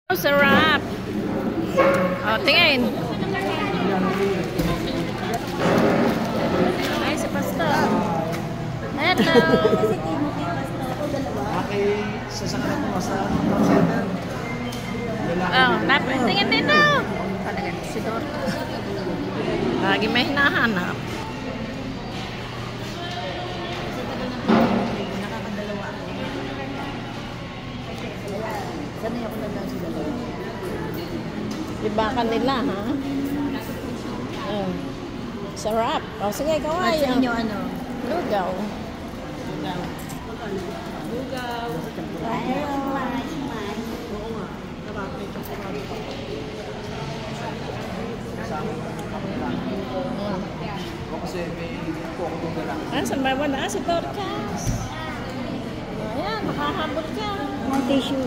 Oh, sarap. Oh, tingin. Ay, si Pastor. Hello. Sasakyan mo sa center. Oh, dapat tingin dito. Talaga si Dor. Lagi may hinahanap. Sanay ako na lang sa dalawa. Ibakan nila, ha? Oh. Sarap. Oh, sige, kaway. Sa inyo ano? Lugaw. Lugaw. Oo nga. Nakakay ka sa mga. Ako kasi may ako itong dala. Saan ba wala? Si Dorcas. Ayan, makahabol ka. May tissue.